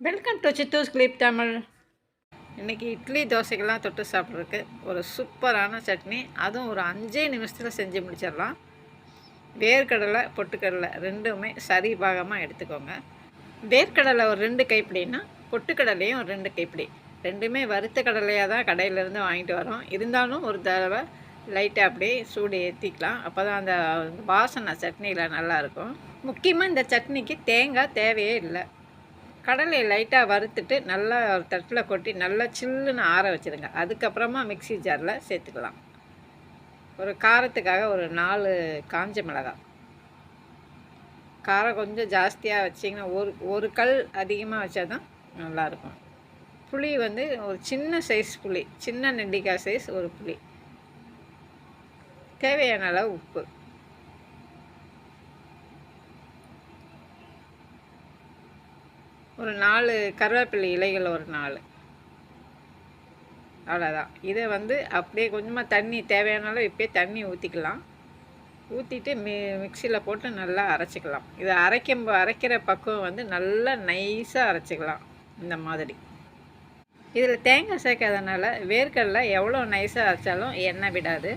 Welcome to சித்தூஸ் clip Tamil. இன்றைக்கி இட்லி தோசைக்கெல்லாம் தொட்டு சாப்பிட்றதுக்கு ஒரு சூப்பரான சட்னி, அதுவும் ஒரு 5 நிமிஷத்தில் செஞ்சு முடிச்சிடலாம். வேர்க்கடலை பொட்டுக்கடலை ரெண்டுமே சரி பாகமாக எடுத்துக்கோங்க. வேர்க்கடலை ஒரு 2 கைப்பிடின்னா பொட்டுக்கடலையும் ஒரு 2 கைப்பிடி. ரெண்டுமே வறுத்த கடலையாக தான் கடையிலேருந்து வாங்கிட்டு வரோம். இருந்தாலும் ஒரு தடவை லைட்டாக அப்படியே சூடு ஏற்றிக்கலாம். அப்போ தான் அந்த வாசனை சட்னியில் நல்லாயிருக்கும். முக்கியமாக இந்த சட்னிக்கு தேங்காய் தேவையே இல்லை. கடலையை லைட்டாக வறுத்துட்டு நல்லா ஒரு தட்டில் கொட்டி நல்லா சில்லுன்னு ஆற வச்சுருங்க. அதுக்கப்புறமா மிக்ஸி ஜாரில் சேர்த்துக்கலாம். ஒரு காரத்துக்காக ஒரு 4 காஞ்ச மிளகாய். காரம் கொஞ்சம் ஜாஸ்தியாக வச்சிங்கன்னா ஒரு கல் அதிகமாக வச்சா தான் நல்லாயிருக்கும். புளி வந்து ஒரு சின்ன சைஸ் புளி, சின்ன நெல்லிக்காய் சைஸ் ஒரு புளி. தேவையான அளவு உப்பு. ஒரு 4 கருவேப்பிலை இலைகள் ஒரு 4. அவ்வளோதான். இதை வந்து அப்படியே கொஞ்சமாக தண்ணி தேவையான அளவு இப்போயே தண்ணி ஊற்றிக்கலாம். ஊற்றிட்டு மிக்சியில் போட்டு நல்லா அரைச்சிக்கலாம். இதை அரைக்கிற பக்குவம் வந்து நல்லா நைஸாக அரைச்சிக்கலாம். இந்த மாதிரி இதில் தேங்காய் சேர்க்காதனால வேர்க்கடலை எவ்வளோ நைஸாக அரைச்சாலும் எண்ணெய் விடாது.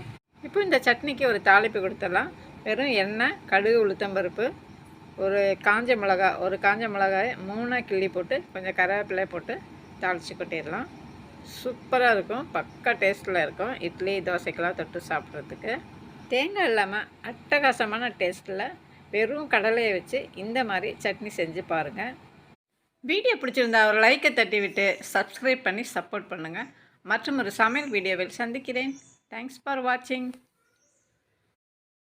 இப்போ இந்த சட்னிக்கு ஒரு தாளிப்பு கொடுத்துடலாம். வெறும் எண்ணெய், கடுகு, உளுத்தம்பருப்பு, ஒரு காஞ்ச மிளகாய் 3 கிள்ளி போட்டு கொஞ்சம் கருவேப்பிலை போட்டு தாளித்து கொட்டிடலாம். சூப்பராக இருக்கும். பக்கா டேஸ்ட்டில் இருக்கும். இட்லி தோசைக்கெல்லாம் தொட்டு சாப்பிட்றதுக்கு. தேங்காய் இல்லாமல் அட்டகாசமான டேஸ்ட்டில் வெறும் கடலையை வச்சு இந்த மாதிரி சட்னி செஞ்சு பாருங்கள். வீடியோ பிடிச்சிருந்தா ஒரு லைக்கை தட்டி விட்டு சப்ஸ்கிரைப் பண்ணி சப்போர்ட் பண்ணுங்கள். மற்றும் ஒரு சமையல் வீடியோவில் சந்திக்கிறேன். தேங்க்ஸ் ஃபார் வாட்சிங்.